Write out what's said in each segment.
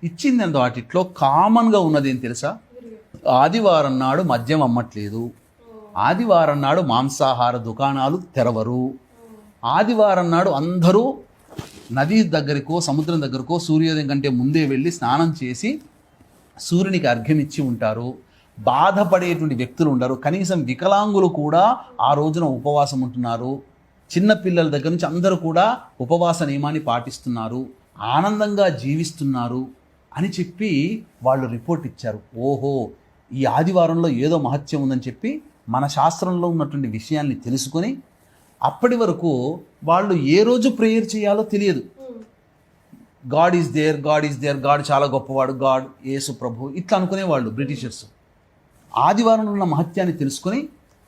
ఇచ్చింది వాటిట్లో కామన్గా ఉన్నది ఏం తెలుసా? ఆదివారం నాడు మద్యం అమ్మట్లేదు, ఆదివారం నాడు మాంసాహార దుకాణాలు తెరవరు, ఆదివారం నాడు అందరూ నది దగ్గరకో సముద్రం దగ్గరకో సూర్యోదయం కంటే ముందే వెళ్ళి స్నానం చేసి సూర్యునికి అర్ఘ్యం ఇచ్చి ఉంటారు. బాధపడేటువంటి వ్యక్తులు ఉండరు. కనీసం వికలాంగులు కూడా ఆ రోజున ఉపవాసం ఉంటున్నారు. చిన్న పిల్లల దగ్గర నుంచి అందరూ కూడా ఉపవాస నియమాన్ని పాటిస్తున్నారు, ఆనందంగా జీవిస్తున్నారు అని చెప్పి వాళ్ళు రిపోర్ట్ ఇచ్చారు. ఓహో, ఈ ఆదివారంలో ఏదో మహత్యం ఉందని చెప్పి మన శాస్త్రంలో ఉన్నటువంటి విషయాల్ని తెలుసుకొని అప్పటి వరకు వాళ్ళు ఏ రోజు ప్రేయర్ చేయాలో తెలియదు. God is there, God is there, God చాలా గొప్పవాడు, గాడ్ యేసు ప్రభు ఇట్లా అనుకునేవాళ్ళు బ్రిటిషర్స్. ఆదివారం ఉన్న మహత్యాన్ని తెలుసుకొని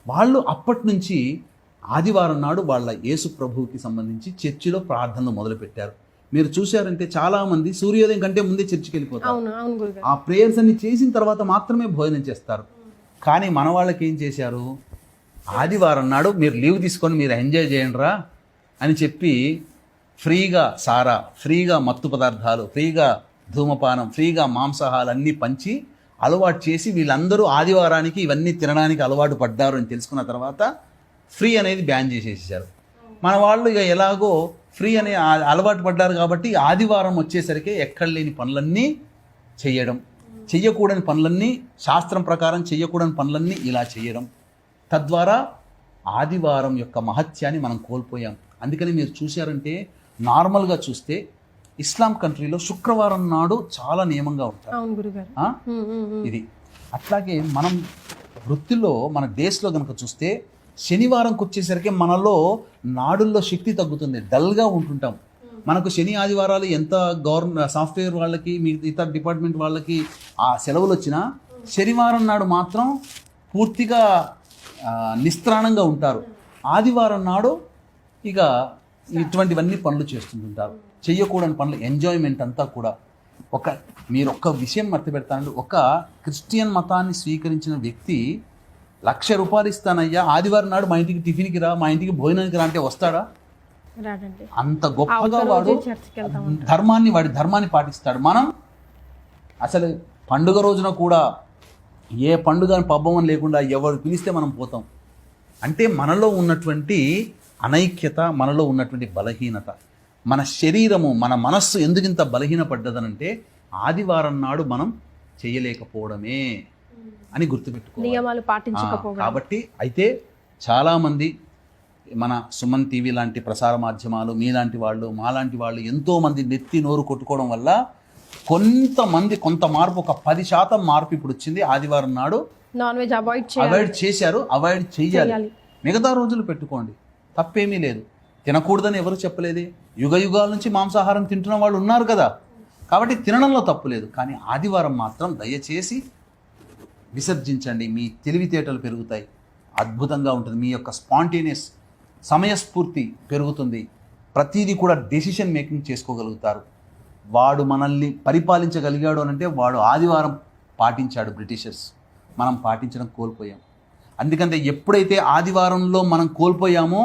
వాళ్ళు అప్పటి నుంచి ఆదివారం నాడు వాళ్ళ యేసు ప్రభువుకి సంబంధించి చర్చిలో ప్రార్థనలు మొదలుపెట్టారు. మీరు చూశారంటే చాలామంది సూర్యోదయం కంటే ముందే చర్చికి వెళ్ళిపోతారు. ఆ ప్రేయర్స్ అన్ని చేసిన తర్వాత మాత్రమే భోజనం చేస్తారు. కానీ మన వాళ్ళకి ఏం చేశారు? ఆదివారం నాడు మీరు లీవ్ తీసుకొని మీరు ఎంజాయ్ చేయండిరా అని చెప్పి ఫ్రీగా సారా, ఫ్రీగా మత్తు పదార్థాలు, ఫ్రీగా ధూమపానం, ఫ్రీగా మాంసాహాలు అన్నీ పంచి అలవాటు చేసి వీళ్ళందరూ ఆదివారానికి ఇవన్నీ తినడానికి అలవాటు పడ్డారు అని తెలుసుకున్న తర్వాత ఫ్రీ అనేది బ్యాన్ చేసేసారు. మన వాళ్ళు ఇక ఎలాగో ఫ్రీ అనే అలవాటు పడ్డారు కాబట్టి ఆదివారం వచ్చేసరికి ఎక్కడ లేని పనులన్నీ చేయడం, చెయ్యకూడని పనులన్నీ శాస్త్రం ప్రకారం చెయ్యకూడని పనులన్నీ ఇలా చేయడం, తద్వారా ఆదివారం యొక్క మహత్యాన్ని మనం కోల్పోయాం. అందుకని మీరు చూశారంటే నార్మల్గా చూస్తే ఇస్లాం కంట్రీలో శుక్రవారం నాడు చాలా నియమంగా ఉంటారు. ఇది అట్లాగే మనం వృత్తిలో మన డేస్లో కనుక చూస్తే శనివారంకి వచ్చేసరికి మనలో నాడుల్లో శక్తి తగ్గుతుంది, డల్గా ఉంటుంటాం. మనకు శని ఆదివారాలు ఎంత గవర్నమెంట్ సాఫ్ట్వేర్ వాళ్ళకి ఇతర డిపార్ట్మెంట్ వాళ్ళకి ఆ సెలవులు వచ్చినా శనివారం నాడు మాత్రం పూర్తిగా నిస్త్రాణంగా ఉంటారు. ఆదివారం నాడు ఇక ఇటువంటివన్నీ పనులు చేస్తుంటారు, చెయ్యకూడని పనులు, ఎంజాయ్మెంట్ అంతా కూడా. మీరు ఒక్క విషయం మర్చిపెడతానండి, ఒక క్రిస్టియన్ మతాన్ని స్వీకరించిన వ్యక్తి 1,00,000 రూపాయలు ఇస్తానయ్యా ఆదివారం నాడు మా ఇంటికి టిఫిన్కి రా, మా ఇంటికి భోజనానికి రా అంటే వస్తాడా? అంత గొప్పగా వాడి ధర్మాన్ని పాటిస్తాడు. మనం అసలు పండుగ రోజున కూడా ఏ పండుగ పబ్బం లేకుండా ఎవరు పిలిస్తే మనం పోతాం. అంటే మనలో ఉన్నటువంటి అనైక్యత, మనలో ఉన్నటువంటి బలహీనత, మన శరీరము, మన మనస్సు ఎందుకింత బలహీనపడ్డదనంటే ఆదివారం నాడు మనం చేయలేకపోవడమే అని గుర్తుపెట్టుకోవాలి, నియమాలు పాటించకపోవడం. కాబట్టి అయితే చాలామంది మన సుమన్ టీవీ లాంటి ప్రసార మాధ్యమాలు, మీలాంటి వాళ్ళు, మాలాంటి వాళ్ళు ఎంతోమంది నెత్తి నోరు కొట్టుకోవడం వల్ల కొంత మార్పు, ఒక 10% మార్పు ఇప్పుడు వచ్చింది. ఆదివారం నాడు నాన్ వెజ్ అవాయిడ్ చేశారు, అవాయిడ్ చేయాలి. మిగతా రోజులు పెట్టుకోండి, తప్పేమీ లేదు. తినకూడదని ఎవరు చెప్పలేదే. యుగ యుగాల నుంచి మాంసాహారం తింటున్న వాళ్ళు ఉన్నారు కదా, కాబట్టి తినడంలో తప్పు లేదు. కానీ ఆదివారం మాత్రం దయచేసి విసర్జించండి. మీ తెలివితేటలు పెరుగుతాయి, అద్భుతంగా ఉంటుంది. మీ యొక్క స్పాంటేనియస్ సమయస్ఫూర్తి పెరుగుతుంది. ప్రతిదీ కూడా డెసిషన్ మేకింగ్ చేసుకోగలుగుతారు. వాడు మనల్ని పరిపాలించగలిగాడు అనంటే వాడు ఆదివారం పాటించాడు బ్రిటిషర్స్, మనం పాటించడం కోల్పోయాం. అందుకంటే ఎప్పుడైతే ఆదివారంలో మనం కోల్పోయామో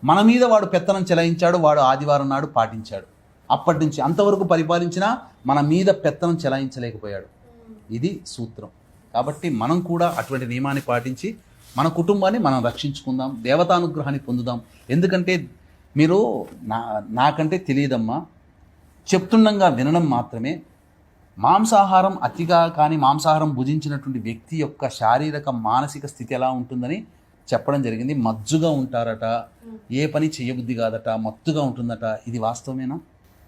మన మీద వాడు పెత్తనం చెలాయించాడు, వాడు ఆదివారం నాడు పాటించాడు. అప్పటి నుంచి అంతవరకు పరిపాలించినా మన మీద పెత్తనం చెలాయించలేకపోయాడు. ఇది సూత్రం. కాబట్టి మనం కూడా అటువంటి నియమాన్ని పాటించి మన కుటుంబాన్ని మనం రక్షించుకుందాం, దేవతానుగ్రహాన్ని పొందుదాం. ఎందుకంటే మీరు నాకంటే తెలియదమ్మా, చెప్తుండగా వినడం మాత్రమే. మాంసాహారం అతిగా కానీ మాంసాహారం భుజించినటువంటి వ్యక్తి యొక్క శారీరక మానసిక స్థితి ఎలా ఉంటుందని చెప్పడం జరిగింది. మజ్జుగా ఉంటారట, ఏ పని చేయబుద్ధి కాదట, మత్తుగా ఉంటుందట. ఇది వాస్తవమేనా?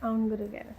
అవును గురుగారు.